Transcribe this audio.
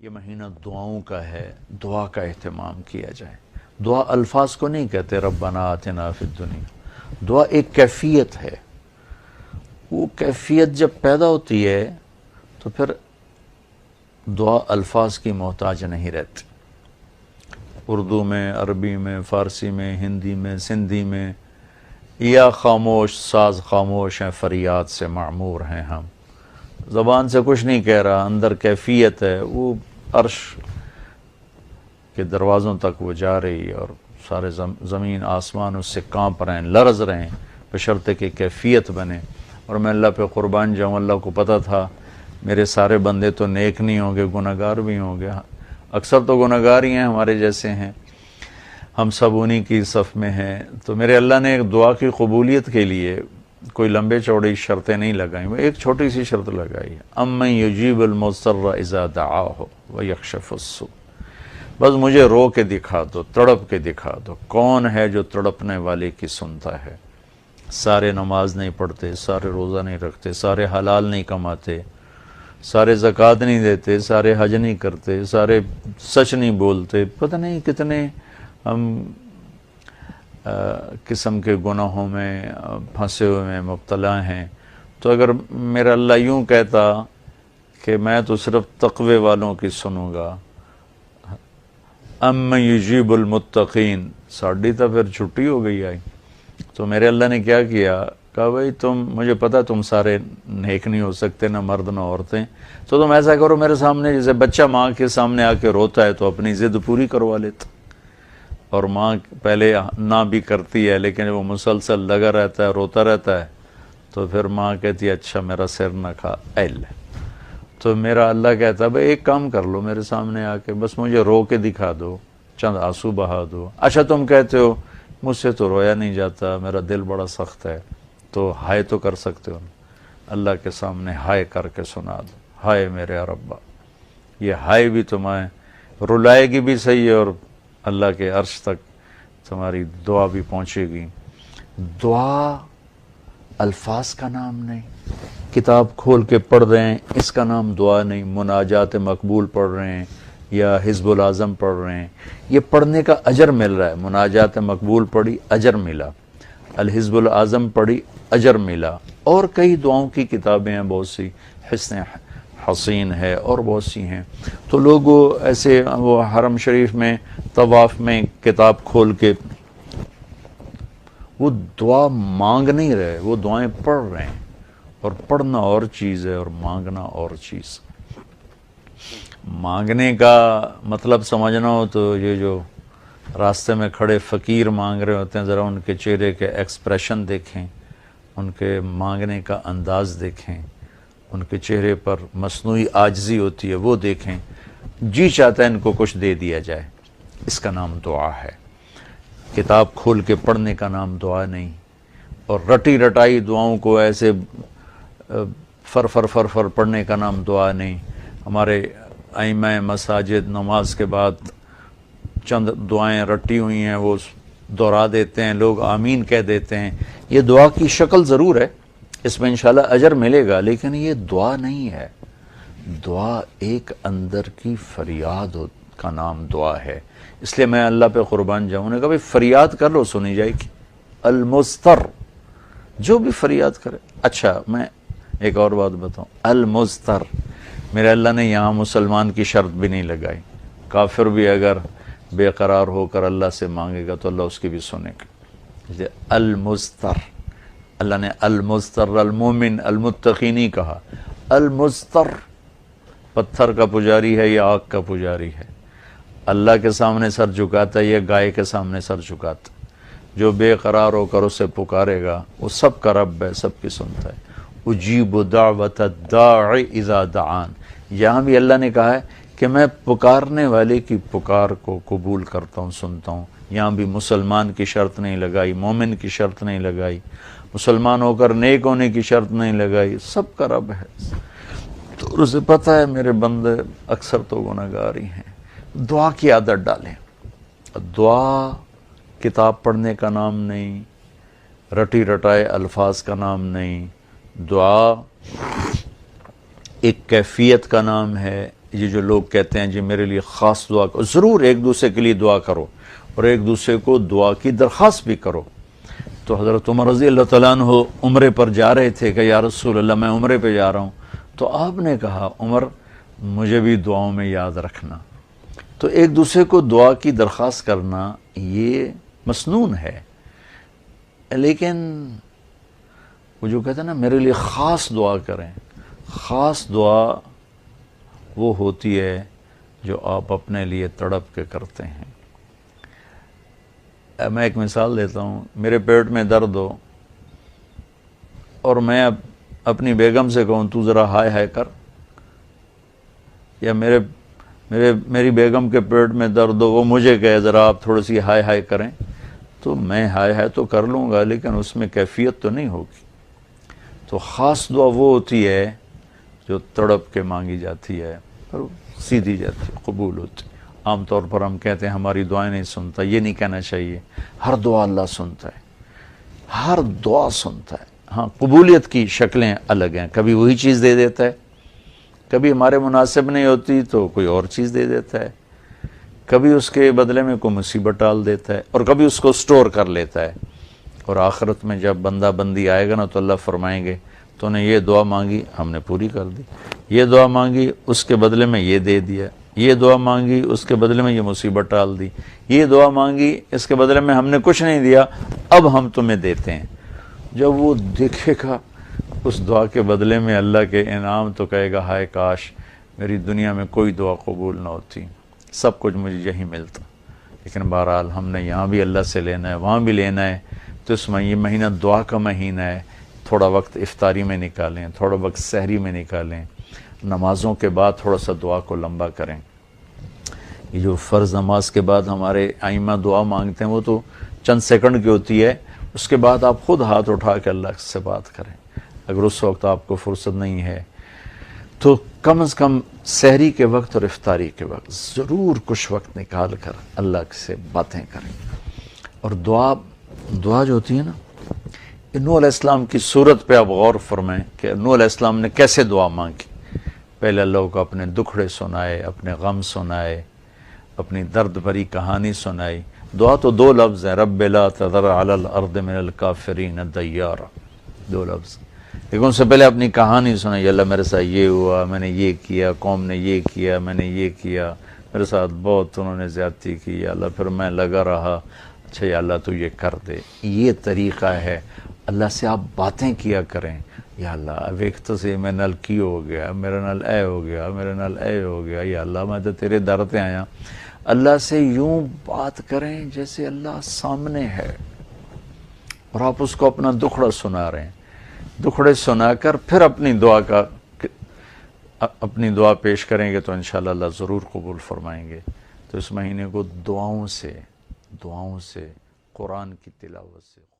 یہ مہینہ دعاؤں کا ہے، دعا کا اہتمام کیا جائے۔ دعا الفاظ کو نہیں کہتے ربنا آتنا فی الدنیا، دعا ایک کیفیت ہے۔ وہ کیفیت جب پیدا ہوتی ہے تو پھر دعا الفاظ کی محتاج نہیں رہتی۔ اردو میں، عربی میں، فارسی میں، ہندی میں، سندھی میں، یا خاموش ساز خاموش ہیں، فریاد سے معمور ہیں ہم، زبان سے کچھ نہیں کہہ رہا، اندر کیفیت ہے، وہ عرش کے دروازوں تک وہ جا رہی اور سارے زمین آسمان اس سے کانپ رہے ہیں، لرز رہے ہیں، بشرطے کہ کیفیت بنے۔ اور میں اللہ پہ قربان جاؤں، اللہ کو پتہ تھا میرے سارے بندے تو نیک نہیں ہوں گے، گناہگار بھی ہوں گے، اکثر تو گناہگار ہی ہیں، ہمارے جیسے ہیں، ہم سب انہی کی صف میں ہیں۔ تو میرے اللہ نے ایک دعا کی قبولیت کے لیے کوئی لمبے چوڑی شرطیں نہیں لگائیں، وہ ایک چھوٹی سی شرط لگائی ہے، امن یجیب المضطر اذا دعاہ ویکشف السوء۔ بس مجھے رو کے دکھا دو، تڑپ کے دکھا دو، کون ہے جو تڑپنے والے کی سنتا ہے۔ سارے نماز نہیں پڑھتے، سارے روزہ نہیں رکھتے، سارے حلال نہیں کماتے، سارے زکوٰۃ نہیں دیتے، سارے حج نہیں کرتے، سارے سچ نہیں بولتے، پتہ نہیں کتنے ہم قسم کے گناہوں میں پھنسے ہوئے میں مبتلا ہیں۔ تو اگر میرا اللہ یوں کہتا کہ میں تو صرف تقوی والوں کی سنوں گا، امن یجیب المتقین، ساڑھی تو پھر چھٹی ہو گئی آئی۔ تو میرے اللہ نے کیا کیا، کہا بھائی مجھے پتا تم سارے نیک نہیں ہو سکتے، نہ مرد نہ عورتیں، تو تم ایسا کرو میرے سامنے، جیسے بچہ ماں کے سامنے آ کے روتا ہے تو اپنی ضد پوری کروا لیتا، اور ماں پہلے نہ بھی کرتی ہے لیکن وہ مسلسل لگا رہتا ہے، روتا رہتا ہے، تو پھر ماں کہتی ہے اچھا میرا سر نہ کھا ایل۔ تو میرا اللہ کہتا ہے بھائی ایک کام کر لو میرے سامنے آ کے، بس مجھے رو کے دکھا دو، چند آنسو بہا دو۔ اچھا تم کہتے ہو مجھ سے تو رویا نہیں جاتا، میرا دل بڑا سخت ہے، تو ہائے تو کر سکتے ہو، اللہ کے سامنے ہائے کر کے سنا دو، ہائے میرے ربا۔ یہ ہائے بھی تمہیں رلائے گی بھی صحیح، اور اللہ کے عرش تک تمہاری دعا بھی پہنچے گی۔ دعا الفاظ کا نام نہیں، کتاب کھول کے پڑھ رہے ہیں اس کا نام دعا نہیں، مناجات مقبول پڑھ رہے ہیں یا حزب العظم پڑھ رہے ہیں، یہ پڑھنے کا اجر مل رہا ہے۔ مناجات مقبول پڑھی، اجر ملا، الحزب العظم پڑھی، اجر ملا، اور کئی دعاؤں کی کتابیں ہیں بہت سی، حسن حسین ہے اور بہت سی ہیں۔ تو لوگ ایسے وہ حرم شریف میں طواف میں کتاب کھول کے وہ دعا مانگ نہیں رہے، وہ دعائیں پڑھ رہے ہیں، اور پڑھنا اور چیز ہے اور مانگنا اور چیز۔ مانگنے کا مطلب سمجھنا ہو تو یہ جو راستے میں کھڑے فقیر مانگ رہے ہوتے ہیں، ذرا ان کے چہرے کے ایکسپریشن دیکھیں، ان کے مانگنے کا انداز دیکھیں، ان کے چہرے پر مصنوعی عاجزی ہوتی ہے وہ دیکھیں، جی چاہتا ہے ان کو کچھ دے دیا جائے، اس کا نام دعا ہے۔ کتاب کھول کے پڑھنے کا نام دعا نہیں، اور رٹی رٹائی دعاؤں کو ایسے فر فر فر فر پڑھنے کا نام دعا نہیں۔ ہمارے ائمہ مساجد نماز کے بعد چند دعائیں رٹی ہوئی ہیں وہ دہرا دیتے ہیں، لوگ آمین کہہ دیتے ہیں، یہ دعا کی شکل ضرور ہے، اس میں انشاءاللہ اجر ملے گا، لیکن یہ دعا نہیں ہے۔ دعا ایک اندر کی فریاد کا نام دعا ہے۔ اس لیے میں اللہ پہ قربان جاؤں، نے کہا بھائی فریاد کر لو سنی جائے گی، المضطر، جو بھی فریاد کرے۔ اچھا میں ایک اور بات بتاؤں، المضطر، میرے اللہ نے یہاں مسلمان کی شرط بھی نہیں لگائی، کافر بھی اگر بے قرار ہو کر اللہ سے مانگے گا تو اللہ اس کی بھی سنے گا۔ المضطر، اللہ نے المضطر المومن المتقی نہیں کہا، المضطر، پتھر کا پجاری ہے یا آگ کا پجاری ہے، اللہ کے سامنے سر جھکاتا ہے یا گائے کے سامنے سر جھکاتا ہے، جو بے قرار ہو کر اسے پکارے گا وہ سب کا رب ہے، سب کی سنتا ہے۔ اجیب دعوت الداع اذا دعان، یہاں بھی اللہ نے کہا ہے کہ میں پکارنے والے کی پکار کو قبول کرتا ہوں، سنتا ہوں۔ یہاں بھی مسلمان کی شرط نہیں لگائی، مومن کی شرط نہیں لگائی، مسلمان ہو کر نیک ہونے کی شرط نہیں لگائی، سب کا رب ہے۔ تو اسے پتہ ہے میرے بندے اکثر تو گناہگار ہی ہیں۔ دعا کی عادت ڈالیں۔ دعا کتاب پڑھنے کا نام نہیں، رٹی رٹائے الفاظ کا نام نہیں، دعا ایک کیفیت کا نام ہے، یہ جو لوگ کہتے ہیں جی میرے لیے خاص دعا کرو، ضرور ایک دوسرے کے لیے دعا کرو اور ایک دوسرے کو دعا کی درخواست بھی کرو۔ تو حضرت عمر رضی اللہ تعالیٰ عنہ عمرے پر جا رہے تھے کہ یا رسول اللہ میں عمرے پہ جا رہا ہوں، تو آپ نے کہا عمر مجھے بھی دعاؤں میں یاد رکھنا۔ تو ایک دوسرے کو دعا کی درخواست کرنا یہ مسنون ہے، لیکن وہ جو کہتے ہیں نا میرے لیے خاص دعا کریں، خاص دعا وہ ہوتی ہے جو آپ اپنے لیے تڑپ کے کرتے ہیں۔ میں ایک مثال دیتا ہوں، میرے پیٹ میں درد ہو اور میں اب اپنی بیگم سے کہوں تو ذرا ہائے ہائے کر، یا میری بیگم کے پیٹ میں درد ہو وہ مجھے کہے ذرا آپ تھوڑی سی ہائے ہائے کریں، تو میں ہائے ہائے تو کر لوں گا لیکن اس میں کیفیت تو نہیں ہوگی۔ تو خاص دعا وہ ہوتی ہے جو تڑپ کے مانگی جاتی ہے اور سیدھی جاتی ہے، قبول ہوتی ہے۔ عام طور پر ہم کہتے ہیں ہماری دعائیں نہیں سنتا، یہ نہیں کہنا چاہیے، ہر دعا اللہ سنتا ہے، ہر دعا سنتا ہے۔ ہاں قبولیت کی شکلیں الگ ہیں، کبھی وہی چیز دے دیتا ہے، کبھی ہمارے مناسب نہیں ہوتی تو کوئی اور چیز دے دیتا ہے، کبھی اس کے بدلے میں کوئی مصیبت ڈال دیتا ہے، اور کبھی اس کو سٹور کر لیتا ہے۔ اور آخرت میں جب بندہ بندی آئے گا نا تو اللہ فرمائیں گے تو نے یہ دعا مانگی ہم نے پوری کر دی، یہ دعا مانگی اس کے بدلے میں یہ دے دیا، یہ دعا مانگی اس کے بدلے میں یہ مصیبت ڈال دی، یہ دعا مانگی اس کے بدلے میں ہم نے کچھ نہیں دیا اب ہم تمہیں دیتے ہیں۔ جب وہ دیکھے گا اس دعا کے بدلے میں اللہ کے انعام تو کہے گا ہائے کاش میری دنیا میں کوئی دعا قبول نہ ہوتی، سب کچھ مجھے یہی ملتا۔ لیکن بہرحال ہم نے یہاں بھی اللہ سے لینا ہے وہاں بھی لینا ہے، تو اس میں یہ مہینہ دعا کا مہینہ ہے، تھوڑا وقت افطاری میں نکالیں، تھوڑا وقت سحری میں نکالیں، نمازوں کے بعد تھوڑا سا دعا کو لمبا کریں۔ یہ جو فرض نماز کے بعد ہمارے ائمہ دعا مانگتے ہیں وہ تو چند سیکنڈ کی ہوتی ہے، اس کے بعد آپ خود ہاتھ اٹھا کے اللہ سے بات کریں۔ اگر اس وقت آپ کو فرصت نہیں ہے تو کم از کم سحری کے وقت اور افطاری کے وقت ضرور کچھ وقت نکال کر اللہ سے باتیں کریں۔ اور دعا جو ہوتی ہے نا، نوح علیہ السلام کی صورت پہ آپ غور فرمائیں کہ نوح علیہ السلام نے کیسے دعا مانگی۔ پہلے اللہ کو اپنے دکھڑے سنائے، اپنے غم سنائے، اپنی درد بھری کہانی سنائی۔ دعا تو دو لفظ ہیں، رب لا تذر علی الارض من الکافرین دیارا، دو لفظ، لیکن اس سے پہلے اپنی کہانی سنائی، اللہ میرے ساتھ یہ ہوا، میں نے یہ کیا، قوم نے یہ کیا، میں نے یہ کیا، میرے ساتھ بہت انہوں نے زیادتی کی، یا اللہ پھر میں لگا رہا، اچھا یا اللہ تو یہ کر دے۔ یہ طریقہ ہے، اللہ سے آپ باتیں کیا کریں، یا اللہ اب ایک تو سے میں نل کی ہو گیا، میرا نل اے ہو گیا، میرا نل اے ہو گیا، یا اللہ میں تو تیرے در پہ آیا۔ اللہ سے یوں بات کریں جیسے اللہ سامنے ہے، اور آپ اس کو اپنا دکھڑا سنا رہے ہیں۔ دکھڑے سنا کر پھر اپنی دعا پیش کریں گے تو انشاءاللہ اللہ ضرور قبول فرمائیں گے۔ تو اس مہینے کو دعاؤں سے قرآن کی تلاوت سے